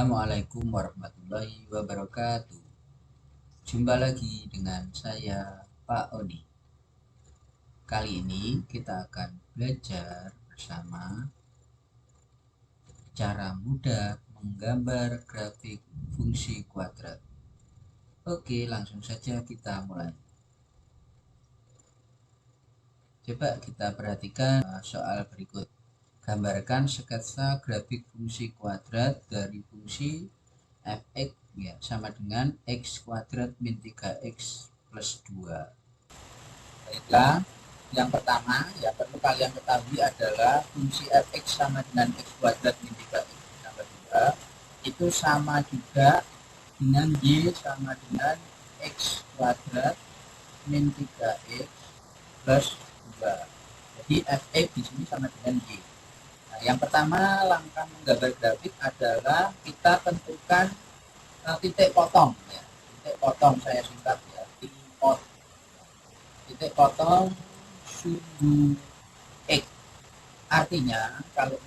Assalamualaikum warahmatullahi wabarakatuh. Jumpa lagi dengan saya, Pak Odi. Kali ini kita akan belajar bersama cara mudah menggambar grafik fungsi kuadrat. Oke, langsung saja kita mulai. Coba kita perhatikan soal berikut. Gambarkan sketsa grafik fungsi kuadrat dari fungsi fx ya, sama dengan x kuadrat min 3x plus 2. Baiklah, yang pertama yang perlu kalian ketahui adalah fungsi fx sama dengan x kuadrat min 3x tambah 2 itu sama juga dengan y sama dengan x kuadrat min 3x plus 2. Jadi fx di sini sama dengan y. Nah, yang pertama langkah menggambar grafik adalah kita tentukan titik potong ya. Titik potong saya singkat ya, titik potong sumbu X. Artinya kalau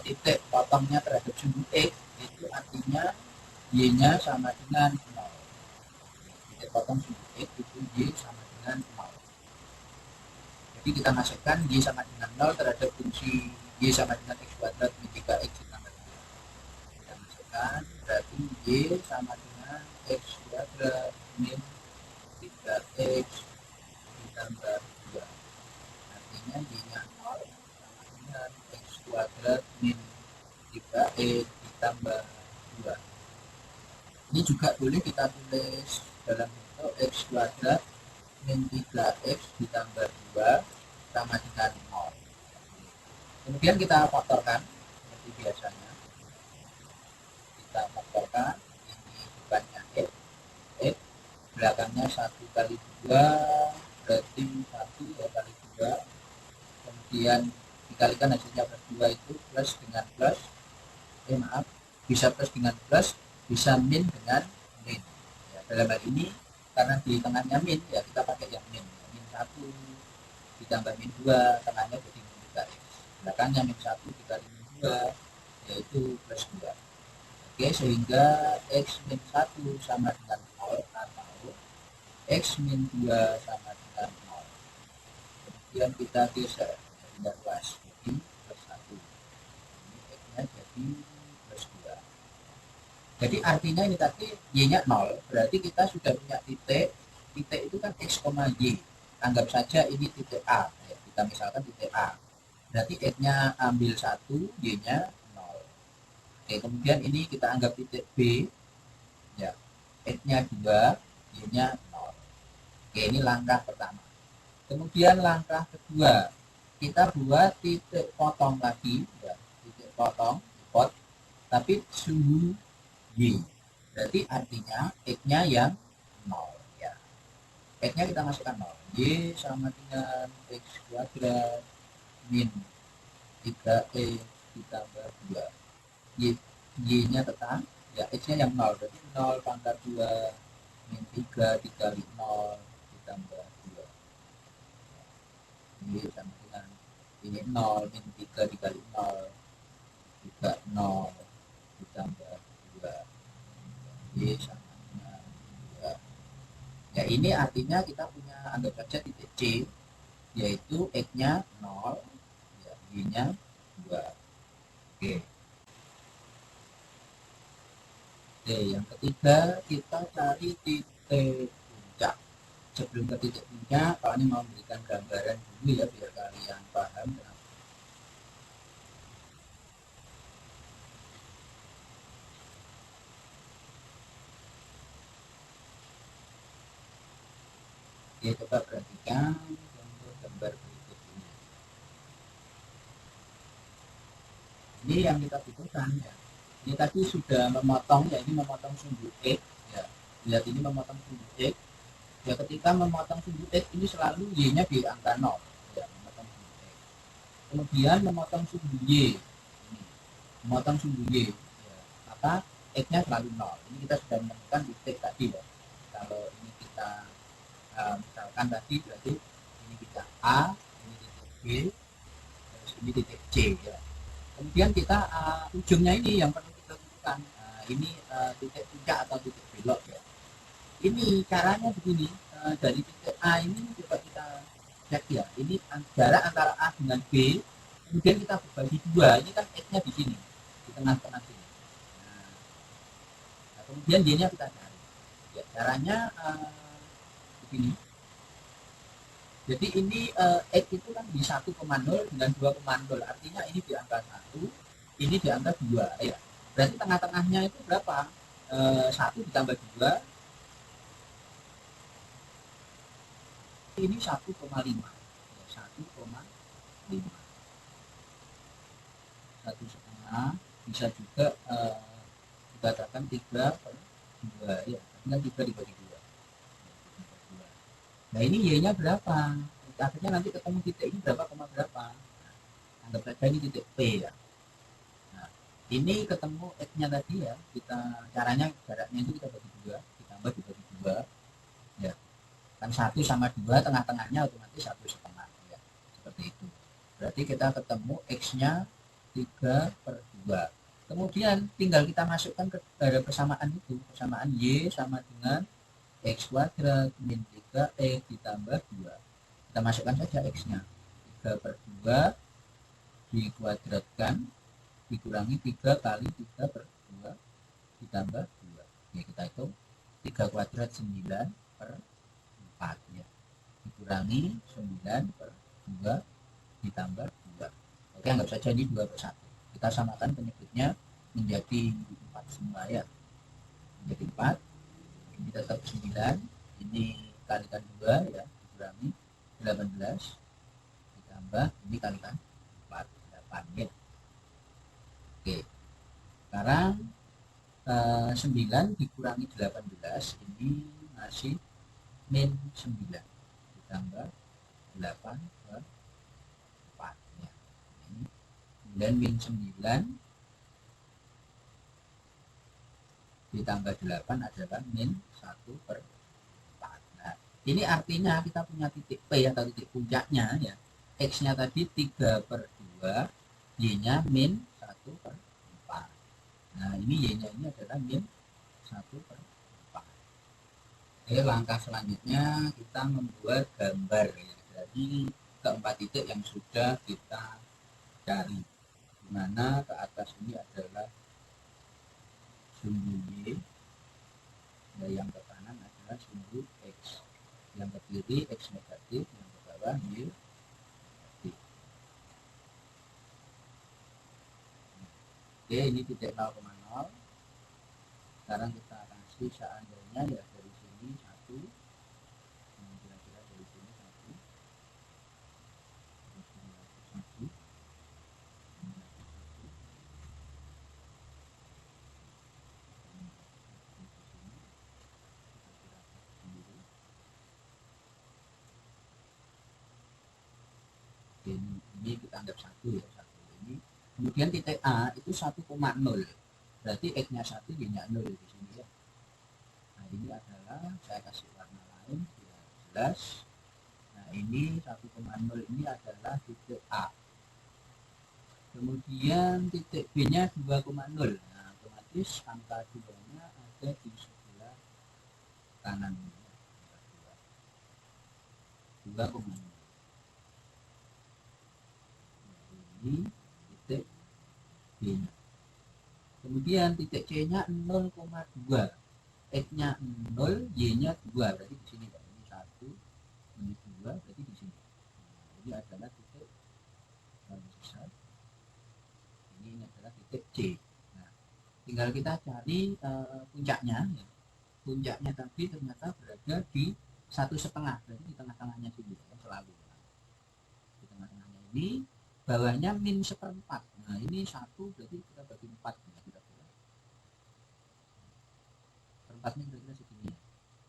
titik potongnya terhadap sumbu X itu artinya Y-nya sama dengan 0. Titik potong sumbu X itu Y sama dengan 0. Jadi kita masukkan Y sama dengan 0 terhadap fungsi Y sama dengan X kuadrat min 3X ditambah 2. Kita masukkan berarti Y sama dengan X kuadrat min 3X ditambah 2. Artinya Y-nya 0 sama dengan X kuadrat min 3X ditambah 2. Ini juga boleh kita tulis dalam bentuk X kuadrat min 3X ditambah 2 sama dengan 0. Kemudian kita faktorkan seperti biasanya. Kita faktorkan, ini bukannya X, belakangnya 1 kali 2 berarti 1 ya kali 2. Kemudian dikalikan hasilnya plus 2 itu plus dengan plus. Bisa plus dengan plus, bisa min dengan min. Ya, dalam hal ini karena di tengahnya min ya kita pakai yang min. Min 1 ditambah min 2, tengahnya jadi min 3x. Belakangnya min 1 dikali min 2 yaitu plus 2. Oke, sehingga x min 1 sama dengan 0 atau x min 2 sama dengan 0. Kemudian kita geser pindah luas jadi plus 1. Ini x-nya jadi plus 2. Jadi artinya ini tadi y-nya 0, berarti kita sudah punya titik. Titik itu kan x, y. Anggap saja ini titik A. Ya, kita misalkan titik A. Berarti x-nya ambil 1, y-nya 0. Oke, kemudian ini kita anggap titik B. Ya, x-nya 2, y-nya 0. Oke, ini langkah pertama. Kemudian langkah kedua, kita buat titik potong lagi, ya, titik potong, pot, tapi sumbu y. Berarti artinya x-nya yang 0. Ya. X-nya kita masukkan 0. Y sama dengan x kuadrat min 3x ditambah 2. Y-nya tetap, ya x-nya yang 0. Berarti 0 pangkat 2 min 3 dikali 0 ditambah 2. Y sama dengan ini 0 min 3 dikali 0 juga 0 ditambah 2. Y sama dengan 2. Ya, ini artinya kita punya anggap saja titik C, yaitu x-nya 0, ya, y-nya 2. Oke. Oke, yang ketiga kita cari titik puncak. Sebelum ke titik puncak, Pak ini mau memberikan gambaran dulu ya biar kalian paham. Oke, coba perhatikan gambar berikut ini. Ini yang kita butuhkan ya. Ini tadi sudah memotong ya, ini memotong sumbu X ya. Lihat ini memotong sumbu X. Ya, ketika memotong sumbu X ini selalu Y-nya di angka 0 ya, memotong sumbu X. Kemudian memotong sumbu Y. Ini, memotong sumbu Y ya, maka X-nya selalu 0. Ini kita sudah menemukan titik tadi ya. Kalau ini kita misalkan tadi berarti ini titik A, ini titik B, terus ini titik C ya. Kemudian kita ujungnya ini yang perlu kita tentukan. Nah, ini titik puncak atau titik belok ya. Ini caranya begini, dari titik A ini coba kita cek ya, ini jarak antara A dengan B, kemudian kita berbagi dua, ini kan X-nya di sini, di tengah-tengah sini. Nah, kemudian Y-nya kita cari. Ya, caranya begini. Jadi ini X itu kan di 1,0 dengan 2,0, artinya ini di angka 1, ini di angka 2 ya. Berarti tengah-tengahnya itu berapa? 1 ditambah 2, ini 1,5 ya, 1,5, 1,5 bisa juga dikatakan 3/2 ya, artinya 3 dibagi 2. Nah ini Y-nya berapa? Akhirnya nanti ketemu titik ini berapa, berapa. Anggap saja ini titik P ya. Nah, ini ketemu X-nya tadi ya, kita caranya jaraknya itu kita bagi 2, ditambah dibagi 2 ya. Kan 1 sama 2, tengah-tengahnya otomatis 1,5 ya. Seperti itu. Berarti kita ketemu X-nya 3/2. Kemudian tinggal kita masukkan ke persamaan itu, persamaan Y sama dengan X kuadrat min 3X ditambah 2. Kita masukkan saja X-nya. 3/2 dikuadratkan dikurangi 3 kali 3/2 ditambah 2. Oke, kita hitung 3 kuadrat 9/4 ya. Dikurangi 9/2 ditambah 2. Oke, anggap saja ini 2/1. Kita samakan penyebutnya menjadi 4 semua ya. Menjadi 4. Ini tetap 9, ini kalikan 2 ya, dikurangi 18 ditambah ini kalikan 4, 8 ya. Oke, sekarang 9 dikurangi 18 ini masih min 9 ditambah 8/4 ya. Ini 9 min 9 ditambah 8 adalah min 1/4. Nah, ini artinya kita punya titik P atau titik puncaknya ya. X-nya tadi 3/2, Y-nya min 1/4. Nah, ini Y-nya ini adalah min 1/4. Oke, langkah selanjutnya kita membuat gambar ya, dari keempat titik yang sudah kita cari. Dimana ke atas ini adalah sumbu Y, dan yang ke kanan adalah sumbu X, yang ke kiri X negatif, yang ke bawah Y negatif. Oke, ini titik 0,0. Sekarang kita kasih seandainya ya, dari sini 1, kira-kira dari sini 1, dari sini 1, ini kita anggap 1 ya, 1 ini. Kemudian titik A itu 1,0, berarti X-nya 1, Y-nya 0 di sini ya. Nah, ini adalah saya kasih warna lain biar jelas. Nah, ini 1,0 ini adalah titik A. Kemudian titik B-nya 2,0. Nah, otomatis angka 2-nya ada di sebelah kanan. 2,0. Ini titik B-nya. Kemudian titik C-nya 0,2. X-nya 0, Y-nya 2. Berarti di sini Pak. Ini 1, ini 2, berarti di sini. Nah, ini adalah titik paling besar. Ini adalah titik C. Nah, tinggal kita cari puncaknya ya. Puncaknya tadi ternyata berada di 1,5, berarti di tengah-tengahnya sini ya, selalu. Di tengah-tengahnya ini, bawahnya min 1/4. Nah, ini 1 berarti kita bagi 4 ya, kira-kira. Perempatnya kira-kira segini ya.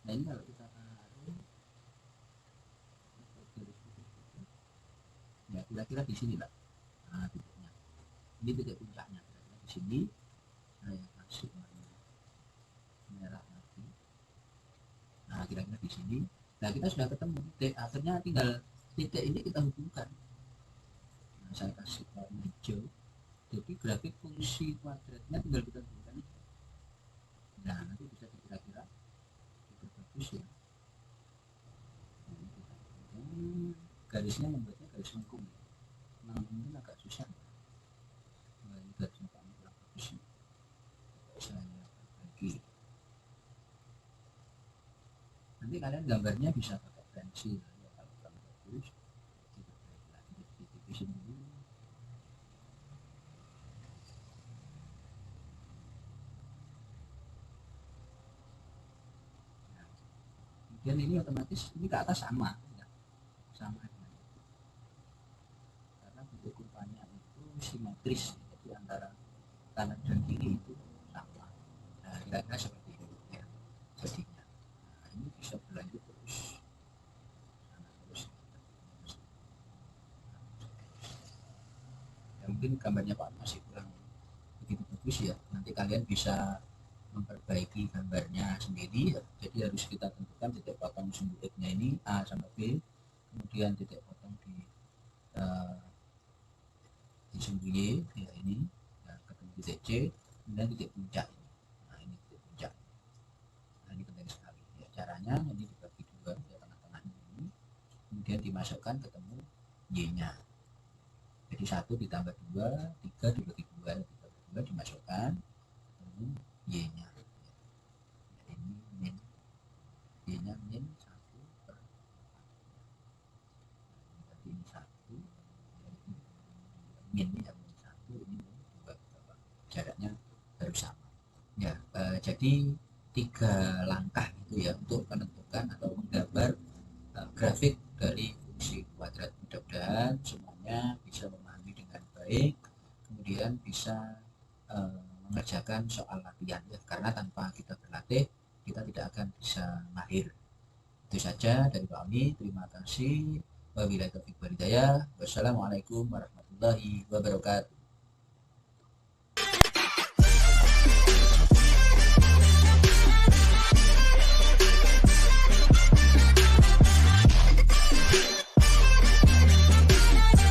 Nah, ini kalau kita taruh ya, kira-kira di sini lah. Nah, titiknya. Ini titik puncaknya, kira-kira di sini. Saya kasih warna merah lagi. Nah, kira-kira di sini. Nah, kita sudah ketemu titik. Akhirnya tinggal titik ini kita hubungkan. Nah, saya kasih warna hijau. Jadi grafik fungsi kuadratnya tinggal kita hubungkan. bisa dikira-kira cukup bagus ya. Garisnya membuatnya garis lengkung ya. Nah, mungkin agak susah. Nah, ini garisnya kurang bagus ya. Saya bagi. Nanti kalian gambarnya bisa pakai pensil ya, kalau kurang bagus diperbaiki lagi, ditipisin dulu. Nah, kemudian ini otomatis ini ke atas sama ya, sama dengan itu. Karena bentuk kurvanya itu simetris, jadi antara kanan dan kiri itu sama. Nah, kira-kira seperti itu ya jadinya. Nah, ini bisa berlanjut terus. Ya, mungkin gambarnya Pak masih kurang begitu bagus ya. Nanti kalian bisa memperbaiki gambarnya sendiri ya. Jadi harus kita tentukan titik potong sumbu X-nya ini A sampai B, kemudian titik potong uh, di sumbu Y ya ini ya, ketemu titik C, kemudian titik puncak ini. Nah, ini titik puncak. Nah, ini penting sekali ya. Caranya ini dibagi dua ya, tengah-tengah ini, kemudian dimasukkan ketemu Y-nya. Jadi 1 ditambah 2, 3 dibagi 2, ditambah 2 dimasukkan ketemu Y-nya. Ya, ini min Y-nya min 1 per 4. Nah, berarti ini 1, min ini yang min 1, ini min 2. Jaraknya harus sama. Ya, jadi 3 langkah itu ya untuk menentukan atau menggambar grafik dari fungsi kuadrat. Mudah-mudahan semuanya bisa memahami dengan baik, kemudian bisa mengerjakan soal latihan ya, karena tanpa kita berlatih kita tidak akan bisa mahir. Itu saja dari kami, terima kasih. Wabillahi taufiq wal hidayah. Wassalamualaikum warahmatullahi wabarakatuh.